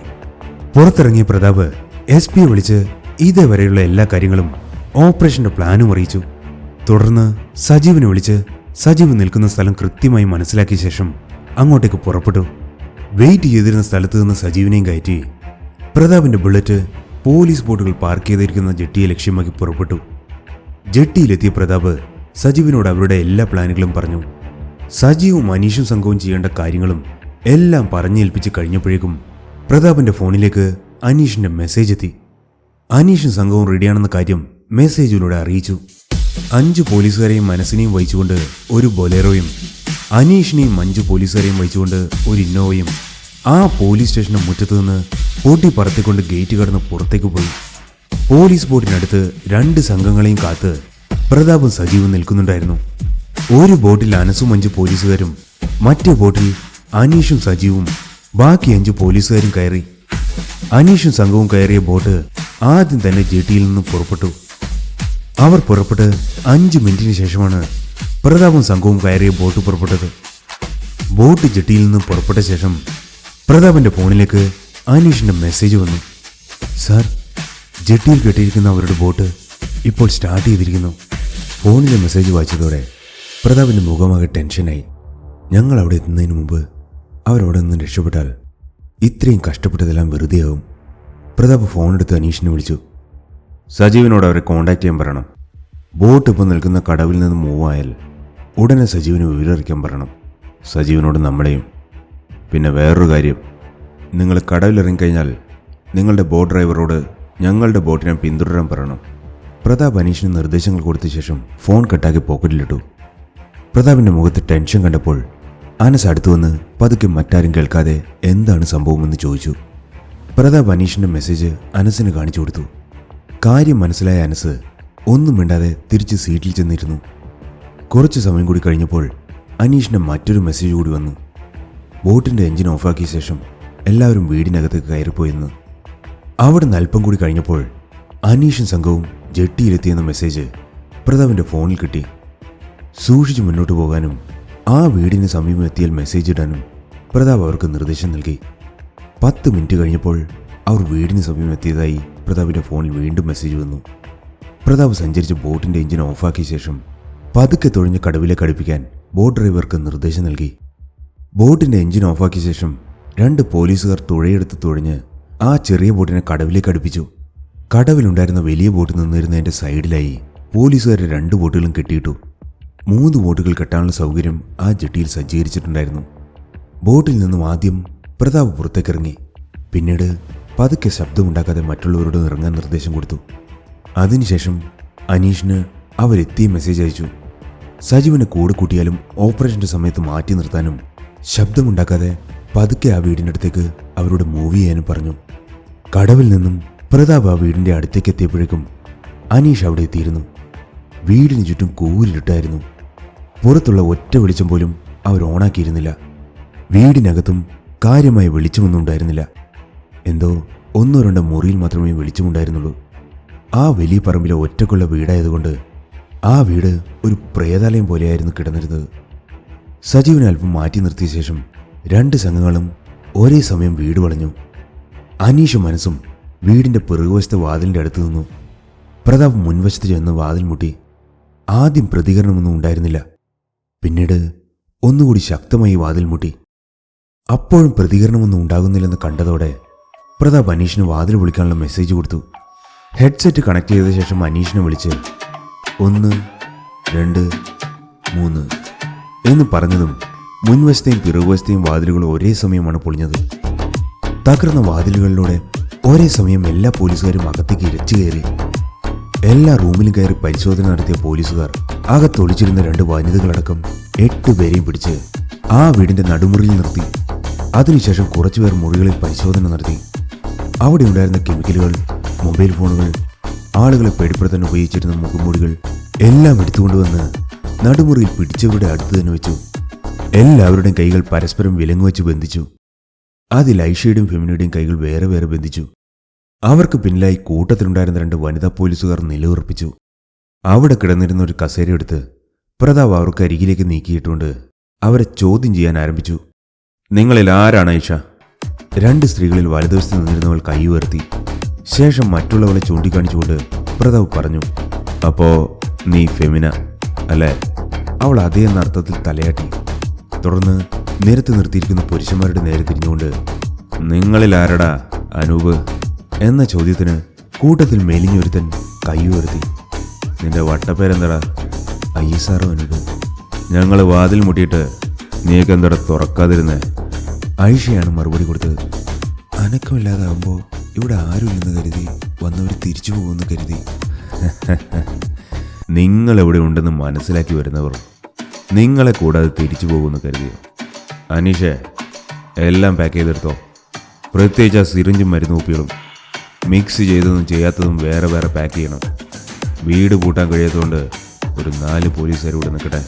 പുറത്തിറങ്ങിയ പ്രതാപ് SP വിളിച്ച് ഇതേവരെയുള്ള എല്ലാ കാര്യങ്ങളും ഓപ്പറേഷൻ്റെ പ്ലാനും അറിയിച്ചു. തുടർന്ന് സജീവിനെ വിളിച്ച് സജീവ് നിൽക്കുന്ന സ്ഥലം കൃത്യമായി മനസ്സിലാക്കിയ ശേഷം അങ്ങോട്ടേക്ക് പുറപ്പെട്ടു. വെയിറ്റ് ചെയ്തിരുന്ന സ്ഥലത്ത് നിന്ന് സജീവിനെയും കയറ്റി പ്രതാപിൻ്റെ ബുള്ളറ്റ് പോലീസ് ബോട്ടുകൾ പാർക്ക് ചെയ്തിരിക്കുന്ന ജെട്ടിയെ ലക്ഷ്യമാക്കി പുറപ്പെട്ടു. ജെട്ടിയിലെത്തിയ പ്രതാപ് സജീവിനോട് അവരുടെ എല്ലാ പ്ലാനുകളും പറഞ്ഞു. സജീവും അനീഷും സംഘവും ചെയ്യേണ്ട കാര്യങ്ങളും എല്ലാം പറഞ്ഞേൽപ്പിച്ച് കഴിഞ്ഞപ്പോഴേക്കും പ്രതാപിൻ്റെ ഫോണിലേക്ക് അനീഷിൻ്റെ മെസ്സേജ് എത്തി. അനീഷും സംഘവും റെഡിയാണെന്ന കാര്യം മെസ്സേജിലൂടെ അറിയിച്ചു. 5 പോലീസുകാരെയും മനസ്സിനെയും വഹിച്ചുകൊണ്ട് ഒരു ബൊലേറോയും അനീഷിനെയും 5 പോലീസുകാരെയും വഹിച്ചുകൊണ്ട് ഒരു ഇന്നോവയും ആ പോലീസ് സ്റ്റേഷന്റെ മുറ്റത്ത് നിന്ന് പൊട്ടി പറത്തിക്കൊണ്ട് ഗേറ്റ് കടന്ന് പുറത്തേക്ക് പോയി. പോലീസ് ബോട്ടിനടുത്ത് 2 സംഘങ്ങളെയും കാത്ത് പ്രതാപും സജീവും നിൽക്കുന്നുണ്ടായിരുന്നു. ഒരു ബോട്ടിൽ അനസും 5 പോലീസുകാരും, മറ്റേ ബോട്ടിൽ അനീഷും സജീവും ബാക്കി 5 പോലീസുകാരും കയറി. അനീഷും സംഘവും കയറിയ ബോട്ട് ആദ്യം തന്നെ ജെട്ടിയിൽ നിന്ന് പുറപ്പെട്ടു. അവർ പുറപ്പെട്ട് 5 മിനിറ്റിന് ശേഷമാണ് പ്രതാപും സംഘവും കയറിയ ബോട്ട് പുറപ്പെട്ടത്. ബോട്ട് ജെട്ടിയിൽ നിന്ന് പുറപ്പെട്ട ശേഷം പ്രതാപിന്റെ ഫോണിലേക്ക് അനീഷിന്റെ മെസ്സേജ് വന്നു. സാർ, ജെട്ടിയിൽ കെട്ടിയിരിക്കുന്ന അവരുടെ ബോട്ട് ഇപ്പോൾ സ്റ്റാർട്ട് ചെയ്തിരിക്കുന്നു. ഫോണിലെ മെസ്സേജ് വായിച്ചതോടെ പ്രതാപിന്റെ മുഖമാകെ ടെൻഷനായി. ഞങ്ങൾ അവിടെ എത്തുന്നതിന് മുമ്പ് അവരവിടെ നിന്ന് രക്ഷപ്പെട്ടാൽ ഇത്രയും കഷ്ടപ്പെട്ടതെല്ലാം വെറുതെയാവും. പ്രതാപ് ഫോണെടുത്ത് അനീഷിനെ വിളിച്ചു. സജീവിനോട് അവരെ കോണ്ടാക്ട് ചെയ്യാൻ പറയണം. ബോട്ട് ഇപ്പോൾ നിൽക്കുന്ന കടവിൽ നിന്ന് മൂവ് ആയാൽ ഉടനെ സജീവിനെ വിവരറിയിക്കാൻ പറയണം. സജീവിനോട് നമ്മളെയും. പിന്നെ വേറൊരു കാര്യം, നിങ്ങൾ കടവിലിറങ്ങിക്കഴിഞ്ഞാൽ നിങ്ങളുടെ ബോട്ട് ഡ്രൈവറോട് ഞങ്ങളുടെ ബോട്ടിനെ പിന്തുടരാൻ പറയണം. പ്രതാപ് അനീഷിന് നിർദ്ദേശങ്ങൾ കൊടുത്ത ശേഷം ഫോൺ കട്ടാക്കി പോക്കറ്റിലിട്ടു. പ്രതാപിന്റെ മുഖത്ത് ടെൻഷൻ കണ്ടപ്പോൾ അനസ് അടുത്തു വന്ന് പതുക്കെ മറ്റാരും കേൾക്കാതെ എന്താണ് സംഭവമെന്ന് ചോദിച്ചു. പ്രതാപ് അനീഷിന്റെ മെസ്സേജ് അനസിന് കാണിച്ചു കൊടുത്തു. കാര്യം മനസ്സിലായ അനസ് ഒന്നും മിണ്ടാതെ തിരിച്ച് സീറ്റിൽ ചെന്നിരുന്നു. കുറച്ച് സമയം കൂടി കഴിഞ്ഞപ്പോൾ അനീഷിന്റെ മറ്റൊരു മെസ്സേജ് കൂടി വന്നു. ബോട്ടിന്റെ എഞ്ചിൻ ഓഫാക്കിയ ശേഷം എല്ലാവരും വീടിനകത്തേക്ക് കയറിപ്പോയെന്ന്. അവിടെ നിന്ന് അല്പം കൂടി കഴിഞ്ഞപ്പോൾ അനീഷും സംഘവും ജെട്ടിയിലെത്തിയെന്ന മെസ്സേജ് പ്രതാപിന്റെ ഫോണിൽ കിട്ടി. സൂക്ഷിച്ച് മുന്നോട്ട് പോകാനും ആ വീടിന് സമീപം എത്തിയാൽ മെസ്സേജ് ഇടാനും പ്രതാപ് അവർക്ക് നിർദ്ദേശം നൽകി. 10 മിനിറ്റ് കഴിഞ്ഞപ്പോൾ അവർ വീടിന് സമീപം എത്തിയതായി പ്രതാപിന്റെ ഫോണിൽ വീണ്ടും മെസ്സേജ് വന്നു. പ്രതാപ് സഞ്ചരിച്ച ബോട്ടിന്റെ എഞ്ചിൻ ഓഫാക്കിയ ശേഷം പതുക്കെ തുഴഞ്ഞ് കടവിലേക്ക് അടുപ്പിക്കാൻ ബോട്ട് ഡ്രൈവർക്ക് നിർദ്ദേശം നൽകി. ബോട്ടിന്റെ എഞ്ചിൻ ഓഫാക്കിയ ശേഷം 2 പോലീസുകാർ തുഴയെടുത്ത് തുഴഞ്ഞ് ആ ചെറിയ ബോട്ടിനെ കടവിലേക്ക് അടുപ്പിച്ചു. കടവിലുണ്ടായിരുന്ന വലിയ ബോട്ട് നിന്നിരുന്നതിന്റെ സൈഡിലായി പോലീസുകാർ 2 ബോട്ടുകളും കെട്ടിയിട്ടു. 3 ബോട്ടുകൾ കെട്ടാനുള്ള സൗകര്യം ആ ജെട്ടിയിൽ സജ്ജീകരിച്ചിട്ടുണ്ടായിരുന്നു. ബോട്ടിൽ നിന്നും ആദ്യം പ്രതാപ് പുറത്തേക്കിറങ്ങി. പിന്നീട് പതുക്കെ ശബ്ദമുണ്ടാക്കാതെ മറ്റുള്ളവരോട് ഇറങ്ങാൻ നിർദ്ദേശം കൊടുത്തു. അതിനുശേഷം അനീഷിന് അവരെത്തിയ മെസ്സേജ് അയച്ചു. സജീവനെ കൂടെ കൂട്ടിയാലും ഓപ്പറേഷന്റെ സമയത്ത് മാറ്റി നിർത്താനും ശബ്ദമുണ്ടാക്കാതെ പതുക്കെ ആ വീടിനടുത്തേക്ക് അവരോട് മൂവ് ചെയ്യാനും പറഞ്ഞു. കടവിൽ നിന്നും പ്രതാപ് ആ വീടിന്റെ അടുത്തേക്ക് എത്തിയപ്പോഴേക്കും അനീഷ് അവിടെ എത്തിയിരുന്നു. വീടിന് ചുറ്റും കൂരിട്ടായിരുന്നു. പുറത്തുള്ള ഒറ്റ വെളിച്ചം പോലും അവർ ഓണാക്കിയിരുന്നില്ല. വീടിനകത്തും കാര്യമായ വെളിച്ചമൊന്നും ഉണ്ടായിരുന്നില്ല. എന്തോ 1-2 മുറിയിൽ മാത്രമേ വെളിച്ചമുണ്ടായിരുന്നുള്ളൂ. ആ വലിയ പറമ്പിലെ ഒറ്റക്കുള്ള വീടായതുകൊണ്ട് ആ വീട് ഒരു പ്രേതാലയം പോലെയായിരുന്നു കിടന്നിരുന്നത്. സജീവനെ അല്പം മാറ്റി നിർത്തിയ ശേഷം 2 സംഘങ്ങളും ഒരേ സമയം വീട് വളഞ്ഞു. അനീഷും മനസ്സും വീടിന്റെ പിറകുവശത്തെ വാതിലിന്റെ അടുത്ത് നിന്നു. പ്രതാപ് മുൻവശത്ത് ചെന്ന് വാതിൽ മുട്ടി. ആദ്യം പ്രതികരണമൊന്നും ഉണ്ടായിരുന്നില്ല. പിന്നീട് ഒന്നുകൂടി ശക്തമായി വാതിൽ മുട്ടി. അപ്പോഴും പ്രതികരണമൊന്നും ഉണ്ടാകുന്നില്ലെന്ന് കണ്ടതോടെ പ്രതാപ് അനീഷിന് വാതിൽ വിളിക്കാനുള്ള മെസ്സേജ് കൊടുത്തു. ഹെഡ്സെറ്റ് കണക്ട് ചെയ്ത ശേഷം അനീഷിനെ വിളിച്ച് 1, 2, 3 എന്ന് പറഞ്ഞതും മുൻവശത്തെയും പിറകുവശത്തെയും വാതിലുകൾ ഒരേ സമയമാണ് പൊളിഞ്ഞത്. തകർന്ന വാതിലുകളിലൂടെ ഒരേ സമയം എല്ലാ പോലീസുകാരും അകത്തേക്ക് ഇരച്ചു കയറി. എല്ലാ റൂമിലും കയറി പരിശോധന നടത്തിയ പോലീസുകാർ അകത്തൊളിച്ചിരുന്ന 2 വനിതകളടക്കം 8 പേരെയും പിടിച്ച് ആ വീടിന്റെ നടുമുറിയിൽ നിർത്തി. അതിനുശേഷം കുറച്ചുപേർ മുറികളിൽ പരിശോധന നടത്തി. അവിടെ ഉണ്ടായിരുന്ന കെമിക്കലുകൾ, മൊബൈൽ ഫോണുകൾ, ആളുകളെ പേടിപ്പെടുത്താൻ ഉപയോഗിച്ചിരുന്ന മുഖംമൂടികൾ എല്ലാം എടുത്തുകൊണ്ടുവന്ന് നടുമുറിയിൽ പിടിച്ചവരുടെ അടുത്ത് തന്നെ വെച്ചു. എല്ലാവരുടെയും കൈകൾ പരസ്പരം വിലങ്ങുവെച്ച് ബന്ധിച്ചു. അതിൽ ഐഷയുടെയും ഫെമിനയുടെയും കൈകൾ വേറെ വേറെ ബന്ധിച്ചു. അവർക്ക് പിന്നിലായി കൂട്ടത്തിലുണ്ടായിരുന്ന 2 വനിതാ പോലീസുകാർ നിലയുറപ്പിച്ചു. അവിടെ കിടന്നിരുന്ന ഒരു കസേരയെടുത്ത് പ്രതാപ് അവർക്ക് അരികിലേക്ക് നീക്കിയിട്ടുകൊണ്ട് അവരെ ചോദ്യം ചെയ്യാൻ ആരംഭിച്ചു. നിങ്ങളിൽ ആരാണ് ഐഷ? 2 സ്ത്രീകളിൽ വലതുവശത്ത് നിന്നിരുന്നവൾ കൈ ഉയർത്തി. ശേഷം മറ്റുള്ളവളെ ചൂണ്ടിക്കാണിച്ചുകൊണ്ട് പ്രതാപ് പറഞ്ഞു, അപ്പോ നീ ഫെമിന അല്ലേ? അവൾ അതേ എന്ന അർത്ഥത്തിൽ തലയാട്ടി. തുടർന്ന് നിരത്ത് നിർത്തിയിരിക്കുന്ന പുരുഷന്മാരുടെ നേരെ തിരിഞ്ഞുകൊണ്ട്, നിങ്ങളിൽ ആരടാ അനൂപ് എന്ന ചോദ്യത്തിന് കൂട്ടത്തിൽ മെലിഞ്ഞൊരുത്തൻ കൈ ഉയർത്തി. നിന്റെ വട്ടപ്പേരെന്താടാ? അയ്യസാറോ അനൂപ്. ഞങ്ങൾ വാതിൽ മുട്ടിയിട്ട് നീയൊക്കെ എന്താടാ തുറക്കാതിരുന്നേ? ഐഷയാണ് മറുപടി കൊടുത്തത്. അനക്കമില്ലാതാകുമ്പോൾ ഇവിടെ ആരുമില്ലെന്ന് കരുതി വന്നവർ തിരിച്ചു പോകുമെന്ന് കരുതി. നിങ്ങളെവിടെ ഉണ്ടെന്ന് മനസ്സിലാക്കി വരുന്നവർ നിങ്ങളെ കൂടാതെ തിരിച്ചു പോകുമെന്ന് കരുതിയോ? അനീഷേ, എല്ലാം പാക്ക് ചെയ്തെടുത്തോ. പ്രത്യേകിച്ച് ആ സിറിഞ്ചും മരുന്ന് കുപ്പികളും മിക്സ് ചെയ്തതും ചെയ്യാത്തതും വേറെ വേറെ പാക്ക് ചെയ്യണം. വീട് പൂട്ടാൻ കഴിയാത്തതുകൊണ്ട് ഒരു 4 പോലീസുകാർ ഇവിടെ നിൽക്കട്ടെ.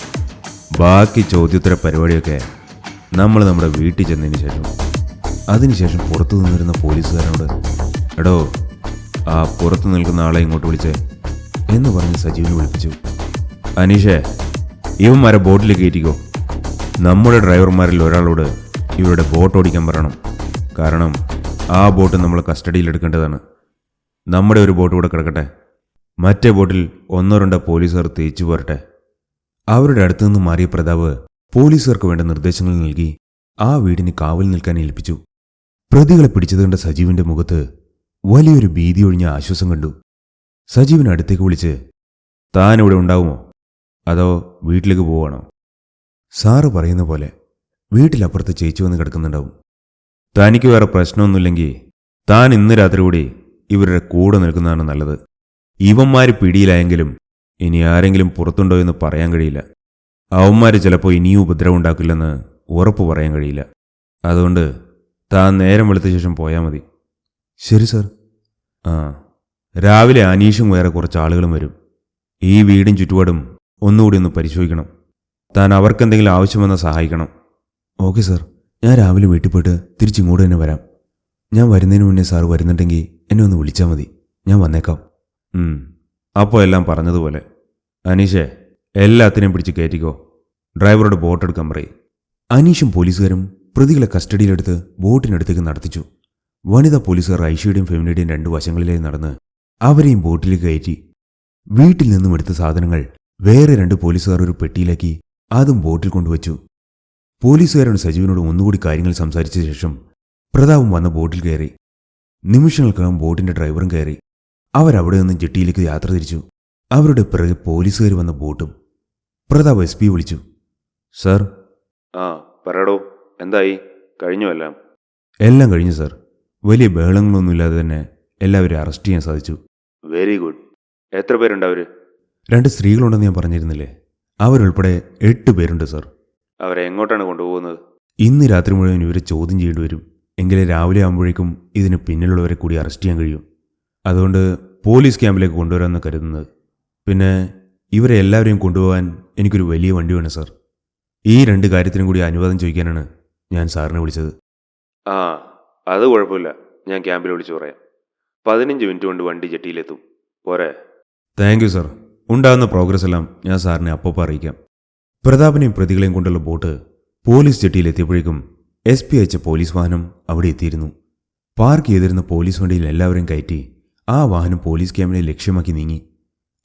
ബാക്കി ചോദ്യോത്തര പരിപാടിയൊക്കെ നമ്മൾ നമ്മുടെ വീട്ടിൽ ചെന്നതിന് ശേഷം. അതിനുശേഷം പുറത്തു നിന്നിരുന്ന പോലീസുകാരനോട്, എടോ, ആ പുറത്തു നിൽക്കുന്ന ആളെ ഇങ്ങോട്ട് വിളിച്ചേ എന്ന് പറഞ്ഞ് സജീവിനെ വിളിപ്പിച്ചു. അനീഷേ, ഇവന്മാരെ ബോട്ടിൽ കയറ്റിക്കോ. നമ്മുടെ ഡ്രൈവർമാരിൽ ഒരാളോട് ഇവരുടെ ബോട്ട് ഓടിക്കാൻ പറയണം. കാരണം ആ ബോട്ട് നമ്മൾ കസ്റ്റഡിയിൽ എടുക്കേണ്ടതാണ്. നമ്മുടെ ഒരു ബോട്ട് കൂടെ കിടക്കട്ടെ. മറ്റേ ബോട്ടിൽ 1-2 പോലീസുകാർ തേച്ചു പോരട്ടെ. അവരുടെ അടുത്തു നിന്ന് മാറിയ പ്രതാപ് പോലീസുകാർക്ക് വേണ്ട നിർദ്ദേശങ്ങൾ നൽകി ആ വീടിന് കാവൽ നിൽക്കാൻ ഏൽപ്പിച്ചു. പ്രതികളെ പിടിച്ചത് കണ്ട സജീവിന്റെ മുഖത്ത് വലിയൊരു ഭീതി ഒഴിഞ്ഞ ആശ്വാസം കണ്ടു. സജീവിനെ അടുത്തേക്ക് വിളിച്ച്, താൻ ഇവിടെ ഉണ്ടാവുമോ അതോ വീട്ടിലേക്ക് പോവാണോ? സാറ് പറയുന്ന പോലെ വീട്ടിലപ്പുറത്ത് ചേച്ചി വന്ന് കിടക്കുന്നുണ്ടാവും. തനിക്ക് വേറെ പ്രശ്നമൊന്നുമില്ലെങ്കിൽ താൻ ഇന്ന് രാത്രി കൂടി ഇവരുടെ കൂടെ നിൽക്കുന്നതാണ് നല്ലത്. ഇവന്മാർ പിടിയിലായെങ്കിലും ഇനി ആരെങ്കിലും പുറത്തുണ്ടോ എന്ന് പറയാൻ കഴിയില്ല. അവന്മാർ ചിലപ്പോൾ ഇനിയും ഉപദ്രവം ഉണ്ടാക്കില്ലെന്ന് ഉറപ്പ് പറയാൻ കഴിയില്ല. അതുകൊണ്ട് താൻ നേരം വെളുത്ത ശേഷം പോയാൽ മതി. ശരി സാർ. ആ, രാവിലെ അനീഷും വേറെ കുറച്ച് ആളുകളും വരും. ഈ വീടും ചുറ്റുപാടും ഒന്നുകൂടി ഒന്ന് പരിശോധിക്കണം. താൻ അവർക്കെന്തെങ്കിലും ആവശ്യം വന്നാൽ സഹായിക്കണം. ഓക്കെ സാർ, ഞാൻ രാവിലെ വീട്ടിൽ പോയിട്ട് തിരിച്ചിങ്ങോട്ട് തന്നെ വരാം. ഞാൻ വരുന്നതിന് മുന്നേ സാറ് വരുന്നുണ്ടെങ്കിൽ എന്നെ ഒന്ന് വിളിച്ചാൽ മതി. ഞാൻ വന്നേക്കാം. അപ്പോൾ എല്ലാം പറഞ്ഞതുപോലെ. അനീഷേ, എല്ലാത്തിനെയും പിടിച്ച് കയറ്റിക്കോ. ഡ്രൈവറോട് ബോട്ട് എടുക്കാൻ പറയും. അനീഷും പോലീസുകാരും പ്രതികളെ കസ്റ്റഡിയിലെടുത്ത് ബോട്ടിനടുത്തേക്ക് നടത്തിച്ചു. വനിതാ പോലീസുകാർ ഐഷയുടെയും ഫെമിനയുടെയും 2 വശങ്ങളിലേക്ക് നടന്ന് അവരെയും ബോട്ടിലേക്ക് കയറ്റി. വീട്ടിൽ നിന്നും എടുത്ത സാധനങ്ങൾ വേറെ 2 പോലീസുകാർ ഒരു പെട്ടിയിലാക്കി അതും ബോട്ടിൽ കൊണ്ടുവച്ചു. പോലീസുകാരോട് സജീവനോട് ഒന്നുകൂടി കാര്യങ്ങൾ സംസാരിച്ച ശേഷം പ്രതാപം വന്ന ബോട്ടിൽ കയറി. നിമിഷങ്ങൾക്കകം ബോട്ടിന്റെ ഡ്രൈവറും കയറി. അവരവിടെ നിന്നും ജെട്ടിയിലേക്ക് യാത്ര തിരിച്ചു. അവരുടെ പിറകെ പോലീസുകാർ വന്ന ബോട്ടും. പ്രതാപ് SP വിളിച്ചു. സാർ. ആ, പറയടോ, എന്തായി? കഴിഞ്ഞു എല്ലാം? എല്ലാം കഴിഞ്ഞു സാർ. വലിയ ബഹളങ്ങളൊന്നുമില്ലാതെ തന്നെ എല്ലാവരെയും അറസ്റ്റ് ചെയ്യാൻ സാധിച്ചു. Very good. എത്ര പേരുണ്ട് അവർ? 2 സ്ത്രീകളുണ്ടെന്ന് ഞാൻ പറഞ്ഞിരുന്നില്ലേ? അവരുൾപ്പെടെ 8 പേരുണ്ട് സാർ. അവരെ എങ്ങോട്ടാണ് കൊണ്ടുപോകുന്നത്? ഇന്ന് രാത്രി മുഴുവൻ ഇവരെ ചോദ്യം ചെയ്യേണ്ടി വരും. എങ്കിലേ രാവിലെ ആകുമ്പോഴേക്കും ഇതിന് പിന്നിലുള്ളവരെ കൂടി അറസ്റ്റ് ചെയ്യാൻ കഴിയും. അതുകൊണ്ട് പോലീസ് ക്യാമ്പിലേക്ക് കൊണ്ടുവരാമെന്ന് കരുതുന്നത്. പിന്നെ ഇവരെ എല്ലാവരെയും കൊണ്ടുപോകാൻ എനിക്കൊരു വലിയ വണ്ടി വേണം സാർ. ഈ 2 കാര്യത്തിനും കൂടി അനുവാദം ചോദിക്കാനാണ് ഞാൻ സാറിനെ വിളിച്ചത്. ആ, അത് കുഴപ്പമില്ല. ഞാൻ ക്യാമ്പിൽ വിളിച്ചു പറയാം. 15 മിനിറ്റ് കൊണ്ട് വണ്ടി ജെട്ടിയിലെത്തും. പോരെ? Thank you sir. ഉണ്ടാകുന്ന പ്രോഗ്രസ് എല്ലാം ഞാൻ സാറിനെ അപ്പോൾ അറിയിക്കാം. പ്രതാപനെയും പ്രതികളെയും കൊണ്ടുള്ള ബോട്ട് പോലീസ് ജെട്ടിയിലെത്തിയപ്പോഴേക്കും SP അയച്ച പോലീസ് വാഹനം അവിടെ എത്തിയിരുന്നു. പാർക്ക് ചെയ്തിരുന്ന പോലീസ് വണ്ടിയിൽ എല്ലാവരെയും കയറ്റി ആ വാഹനം പോലീസ് ക്യാമ്പിനെ ലക്ഷ്യമാക്കി നീങ്ങി.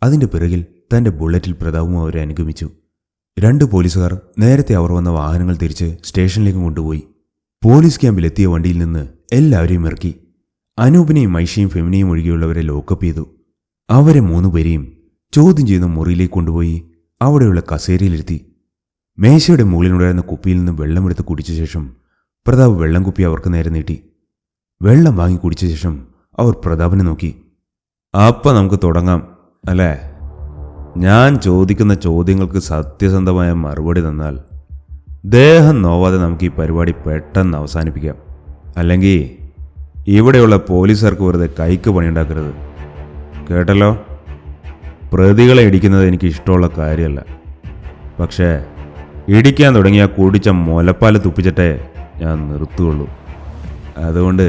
അതിന്റെ പിറകിൽ തന്റെ ബുള്ളറ്റിൽ പ്രതാപവും അവരെ അനുഗമിച്ചു. 2 പോലീസുകാർ നേരത്തെ അവർ വന്ന വാഹനങ്ങൾ തിരിച്ച് സ്റ്റേഷനിലേക്ക് കൊണ്ടുപോയി. പോലീസ് ക്യാമ്പിൽ എത്തിയ വണ്ടിയിൽ നിന്ന് എല്ലാവരെയും ഇറക്കി. അനൂപിനെയും ഐഷയും ഫെമിനയും ഒഴികെയുള്ളവരെ ലോക്കപ്പ് ചെയ്തു. അവരെ 3 പേരെയും ചോദ്യം ചെയ്യുന്ന മുറിയിലേക്ക് കൊണ്ടുപോയി അവിടെയുള്ള കസേരയിലിരുത്തി. മേശയുടെ മുകളിലുണ്ടായിരുന്ന കുപ്പിയിൽ നിന്ന് വെള്ളമെടുത്ത് കുടിച്ച ശേഷം പ്രതാപ് വെള്ളം കുപ്പി അവർക്ക് നേരെ നീട്ടി. വെള്ളം വാങ്ങി കുടിച്ച ശേഷം അവർ പ്രതാപിനെ നോക്കി. അപ്പം നമുക്ക് തുടങ്ങാം അല്ലേ? ഞാൻ ചോദിക്കുന്ന ചോദ്യങ്ങൾക്ക് സത്യസന്ധമായ മറുപടി തന്നാൽ ദേഹം നോവാതെ നമുക്ക് ഈ പരിപാടി പെട്ടെന്ന് അവസാനിപ്പിക്കാം. അല്ലെങ്കിൽ ഇവിടെയുള്ള പോലീസുകാർക്ക് വെറുതെ കൈക്ക് പണിയുണ്ടാക്കരുത്. കേട്ടല്ലോ? പ്രതികളെ ഇടിക്കുന്നത് എനിക്ക് ഇഷ്ടമുള്ള കാര്യമല്ല. പക്ഷേ ഇടിക്കാൻ തുടങ്ങിയ കുടിച്ച മുലപ്പാൽ തുപ്പിച്ചിട്ടേ ഞാൻ നിർത്തുകയുള്ളൂ. അതുകൊണ്ട്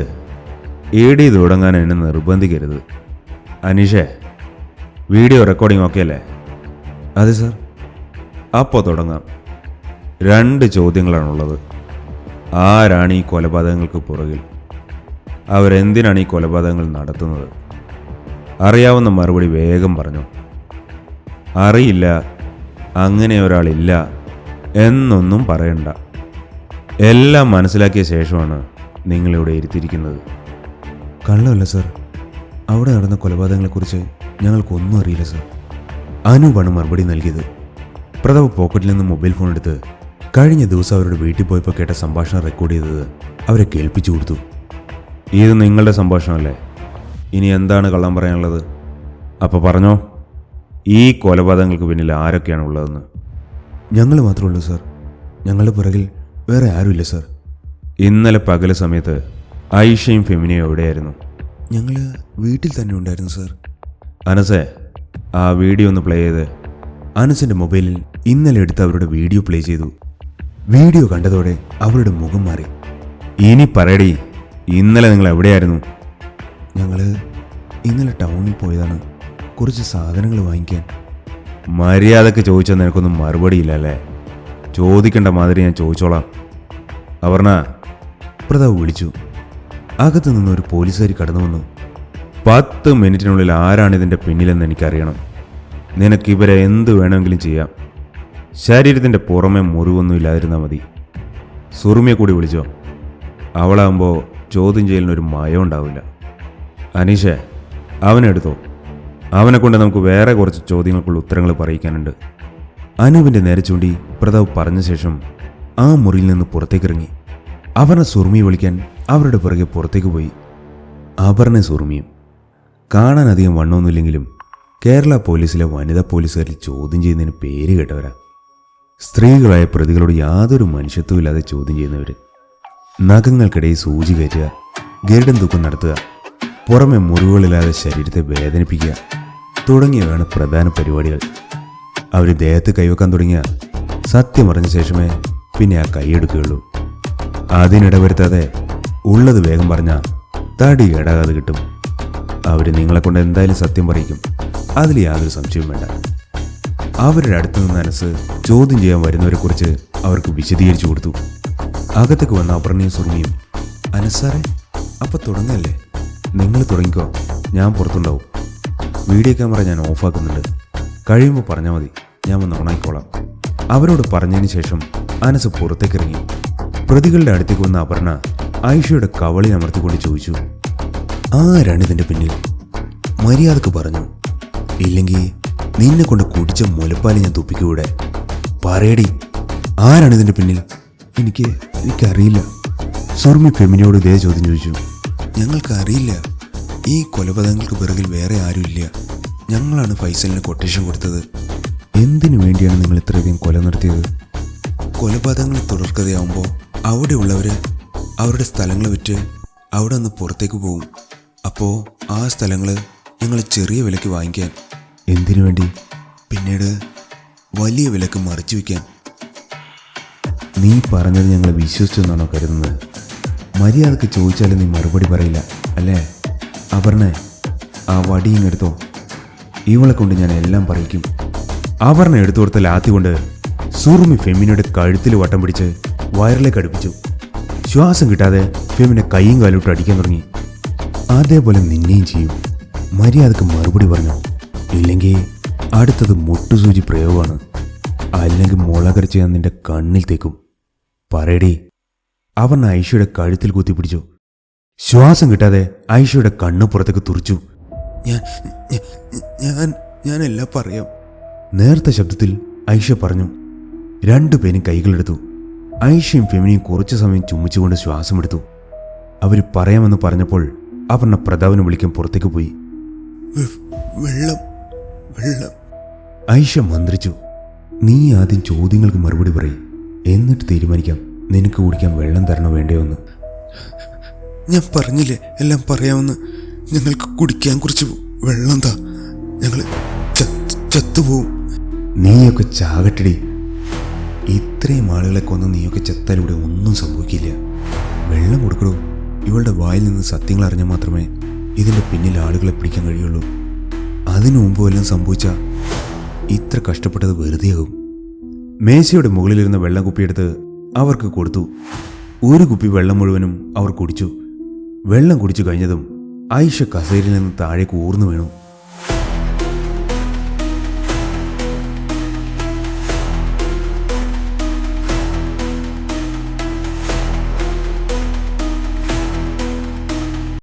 ഇടി തുടങ്ങാൻ എന്നെ നിർബന്ധിക്കരുത്. അനീഷേ, വീഡിയോ റെക്കോർഡിംഗ് ഓക്കെ അല്ലേ? അതെ സാർ. അപ്പോൾ തുടങ്ങാം. 2 ചോദ്യങ്ങളാണുള്ളത്. ആരാണ് ഈ കൊലപാതകങ്ങൾക്ക് പുറകിൽ? അവരെന്തിനാണ് ഈ കൊലപാതകങ്ങൾ നടത്തുന്നത്? അറിയാവുന്ന മറുപടി വേഗം പറഞ്ഞു. അറിയില്ല, അങ്ങനെ ഒരാളില്ല എന്നൊന്നും പറയണ്ട. എല്ലാം മനസ്സിലാക്കിയ ശേഷമാണ് നിങ്ങളിവിടെ ഇരുത്തിയിരിക്കുന്നത്. കള്ളമല്ല സാർ. അവിടെ നടന്ന കൊലപാതകങ്ങളെക്കുറിച്ച് ഞങ്ങൾക്കൊന്നും അറിയില്ല സാർ. അനൂപാണ് മറുപടി നൽകിയത്. പ്രതാപ് പോക്കറ്റിൽ നിന്ന് മൊബൈൽ ഫോൺ എടുത്ത് കഴിഞ്ഞ ദിവസം അവരുടെ വീട്ടിൽ പോയപ്പോൾ കേട്ട സംഭാഷണം റെക്കോർഡ് ചെയ്തത് അവരെ കേൾപ്പിച്ചു കൊടുത്തു. ഇത് നിങ്ങളുടെ സംഭാഷണമല്ലേ? ഇനി എന്താണ് കള്ളം പറയാനുള്ളത്? അപ്പോൾ പറഞ്ഞോ, ഈ കൊലപാതകങ്ങൾക്ക് പിന്നിൽ ആരൊക്കെയാണ് ഉള്ളതെന്ന്. ഞങ്ങൾ മാത്രമേ ഉള്ളൂ സാർ. ഞങ്ങളുടെ പുറകിൽ വേറെ ആരുമില്ല സാർ. ഇന്നലെ പകല സമയത്ത് ഐഷയും ഫെമിനയും എവിടെയായിരുന്നു? ഞങ്ങൾ വീട്ടിൽ തന്നെ ഉണ്ടായിരുന്നു സാർ. അനസേ, ആ വീഡിയോ ഒന്ന് പ്ലേ ചെയ്ത്. അനസിൻ്റെ മൊബൈലിൽ ഇന്നലെ എടുത്ത് അവരുടെ വീഡിയോ പ്ലേ ചെയ്തു. വീഡിയോ കണ്ടതോടെ അവരുടെ മുഖം മാറി. ഇനി പറയടി, ഇന്നലെ നിങ്ങൾ എവിടെയായിരുന്നു? ഞങ്ങൾ ഇന്നലെ ടൗണിൽ പോയതാണ് കുറച്ച് സാധനങ്ങൾ വാങ്ങിക്കാൻ. മര്യാദക്ക് ചോദിച്ചാൽ നിനക്കൊന്നും മറുപടിയില്ല അല്ലേ? ചോദിക്കേണ്ട മാതിരി ഞാൻ ചോദിച്ചോളാം. അപർണ, പ്രതാപ് വിളിച്ചു. അകത്തു നിന്ന് ഒരു പോലീസുകാരി കടന്നു വന്നു. 10 മിനിറ്റിനുള്ളിൽ ആരാണ് ഇതിൻ്റെ പിന്നിലെന്ന് എനിക്കറിയണം. നിനക്കിവരെ എന്ത് വേണമെങ്കിലും ചെയ്യാം. ശരീരത്തിൻ്റെ പുറമെ മുറിവൊന്നും ഇല്ലാതിരുന്നാൽ മതി. സുറുമിയെ കൂടി വിളിച്ചോ. അവളാകുമ്പോൾ ചോദ്യം ചെയ്യലിനൊരു മയം ഉണ്ടാവില്ല. അനീഷേ, അവനെടുത്തോ. അവനെ കൊണ്ട് നമുക്ക് വേറെ കുറച്ച് ചോദ്യങ്ങൾക്കുള്ള ഉത്തരങ്ങൾ പറയിക്കാനുണ്ട്. അനൂപിൻ്റെ നേരെ ചൂണ്ടി പ്രതാപ് പറഞ്ഞ ശേഷം ആ മുറിയിൽ നിന്ന് പുറത്തേക്കിറങ്ങി. അപർണ സുറുമിയെ വിളിക്കാൻ അവരുടെ പുറകെ പുറത്തേക്ക് പോയി. അപർണ സുറുമിയും കാണാൻ അധികം വണ്ണമൊന്നുമില്ലെങ്കിലും കേരള പോലീസിലെ വനിതാ പോലീസുകാരിൽ ചോദ്യം ചെയ്യുന്നതിന് പേര് കേട്ടവരാ. സ്ത്രീകളായ പ്രതികളോട് യാതൊരു മനുഷ്യത്വവും ഇല്ലാതെ ചോദ്യം ചെയ്യുന്നവർ. നഖങ്ങൾക്കിടയിൽ സൂചി കയറ്റുക, ഗരുഡൻ തൂക്കം നടത്തുക, പുറമെ മുറിവുകളില്ലാതെ ശരീരത്തെ വേദനിപ്പിക്കുക തുടങ്ങിയവയാണ് പ്രധാന പരിപാടികൾ. അവർ ദേഹത്ത് കൈവെക്കാൻ തുടങ്ങിയ സത്യമറിഞ്ഞ ശേഷമേ പിന്നെ ആ കൈയെടുക്കുകയുള്ളൂ. അതിനിടവരുത്താതെ ഉള്ളത് വേഗം പറഞ്ഞാൽ തടി കേടാകാതെ കിട്ടും. അവർ നിങ്ങളെ കൊണ്ട് എന്തായാലും സത്യം പറയിക്കും, അതിൽ യാതൊരു സംശയവും വേണ്ട. അവരുടെ അടുത്ത് നിന്ന് അനസ് ചോദ്യം ചെയ്യാൻ വരുന്നവരെക്കുറിച്ച് അവർക്ക് വിശദീകരിച്ചു കൊടുത്തു. അകത്തേക്ക് വന്ന അപർണയും സുറുമിയും, അനസാറെ അപ്പം തുടങ്ങല്ലേ? നിങ്ങൾ തുടങ്ങിക്കോ, ഞാൻ പുറത്തുണ്ടാവും. വീഡിയോ ക്യാമറ ഞാൻ ഓഫാക്കുന്നുണ്ട്. കഴിയുമ്പോൾ പറഞ്ഞാൽ മതി, ഞാൻ വന്ന് ഓണായിക്കോളാം. അവരോട് പറഞ്ഞതിന് ശേഷം അനസ് പുറത്തേക്കിറങ്ങി. പ്രതികളുടെ അടുത്തേക്ക് വന്ന അപർണ ആയിഷയുടെ കവളിൽ അമർത്തിക്കൊണ്ട് ചോദിച്ചു, ആരാണിതിൻ്റെ പിന്നിൽ? മര്യാദക്ക് പറഞ്ഞു, ഇല്ലെങ്കിൽ നിന്നെ കൊണ്ട് കുടിച്ച മുലപ്പാലി ഞാൻ തുപ്പിക്കൂടെ. പറയടി, ആരാണിതിൻ്റെ പിന്നിൽ? എനിക്കറിയില്ല. സുറുമി ഫെമിനിയോട് ഇതേ ചോദ്യം ചോദിച്ചു. ഞങ്ങൾക്കറിയില്ല. ഈ കൊലപാതകങ്ങൾക്ക് പിറകിൽ വേറെ ആരുമില്ല. ഞങ്ങളാണ് ഫൈസലിന് കൊട്ടേഷൻ കൊടുത്തത്. എന്തിനു വേണ്ടിയാണ് നിങ്ങൾ ഇത്രയധികം കൊല നടത്തിയത്? കൊലപാതകങ്ങൾ തുടർക്കഥയാവുമ്പോൾ അവിടെയുള്ളവർ അവരുടെ സ്ഥലങ്ങൾ വിറ്റ് അവിടെ നിന്ന് പുറത്തേക്ക് പോകും. അപ്പോൾ ആ സ്ഥലങ്ങൾ ഞങ്ങൾ ചെറിയ വിലയ്ക്ക് വാങ്ങിക്കാൻ. എന്തിനു വേണ്ടി? പിന്നീട് വലിയ വിലക്ക് മറിച്ചു വയ്ക്കാൻ. നീ പറഞ്ഞത് ഞങ്ങൾ വിശ്വസിച്ചെന്നാണോ കരുതുന്നത്? മര്യാദക്ക് ചോദിച്ചാലും നീ മറുപടി പറയില്ല അല്ലേ? അപർണേ, ആ വടിയിങ്ങെടുത്തോ. ഇവളെ കൊണ്ട് ഞാൻ എല്ലാം പറയിക്കും. അപർണ എടുത്തു കൊടുത്ത ലാത്തി കൊണ്ട് സുറുമി ഫെമിനയുടെ കഴുത്തിൽ വട്ടം പിടിച്ച് വയറിലേക്ക് അടുപ്പിച്ചു. ശ്വാസം കിട്ടാതെ ഫെമിനെ കൈയും കാലോട്ട് അടിക്കാൻ തുടങ്ങി. അതേപോലെ നിന്നെയും ചെയ്യും. മര്യാദക്ക് മറുപടി പറഞ്ഞോ, ഇല്ലെങ്കിൽ അടുത്തത് മുട്ടുസൂചി പ്രയോഗമാണ്. അല്ലെങ്കിൽ മുളകരച്ച് ഞാൻ നിന്റെ കണ്ണിൽ തേക്കും. പറയടി. അപർണ ഐഷയുടെ കഴുത്തിൽ കുത്തിപ്പിടിച്ചു. ശ്വാസം കിട്ടാതെ ഐഷയുടെ കണ്ണ് പുറത്തേക്ക് തുറിച്ചു. ഞാൻ എല്ലാം പറയാം. നേർത്ത ശബ്ദത്തിൽ ഐഷ പറഞ്ഞു. രണ്ടുപേരും കൈകളെടുത്തു. ഐഷയും ഫെമിനിയും കുറച്ചു സമയം ചുമ്മിച്ചുകൊണ്ട് ശ്വാസമെടുത്തു. അവർ പറയാമെന്ന് പറഞ്ഞപ്പോൾ അപർണ പ്രതാപനെ വിളിക്കാൻ പുറത്തേക്ക് പോയി. വെള്ളം. ഐഷ മന്ത്രിച്ചു. നീ ആദ്യം ചോദ്യങ്ങൾക്ക് മറുപടി പറയും, എന്നിട്ട് തീരുമാനിക്കാം നിനക്ക് കുടിക്കാൻ വെള്ളം തരണോ വേണ്ടയോ എന്ന്. ഞാൻ പറഞ്ഞില്ലേ എല്ലാം പറയാമെന്ന്. ഞങ്ങൾക്ക് കുടിക്കാൻ കുറച്ച് വെള്ളം താ. ഞങ്ങൾ ചത്തുപോവും. നീയൊക്കെ ചാകട്ടടി. ഇത്രയും ആളുകളെ കൊന്ന് നീയൊക്കെ ചത്താലൂടെ ഒന്നും സംഭവിക്കില്ല. വെള്ളം കൊടുക്കടോ. ഇവളുടെ വായിൽ നിന്ന് സത്യങ്ങൾ അറിഞ്ഞാൽ മാത്രമേ ഇതിൻ്റെ പിന്നിൽ ആളുകളെ പിടിക്കാൻ കഴിയുള്ളൂ. അതിനു മുമ്പ് വല്ലതും സംഭവിച്ചാൽ ഇത്ര കഷ്ടപ്പെട്ടത് വെറുതെയാകും. മേശയുടെ മുകളിലിരുന്ന വെള്ളം കുപ്പിയെടുത്ത് അവർക്ക് കൊടുത്തു. ഒരു കുപ്പി വെള്ളം മുഴുവനും അവർ കുടിച്ചു. വെള്ളം കുടിച്ചു കഴിഞ്ഞതും ഐഷ കസേരയിൽ നിന്ന് താഴേക്ക് ഊർന്നു വീണു.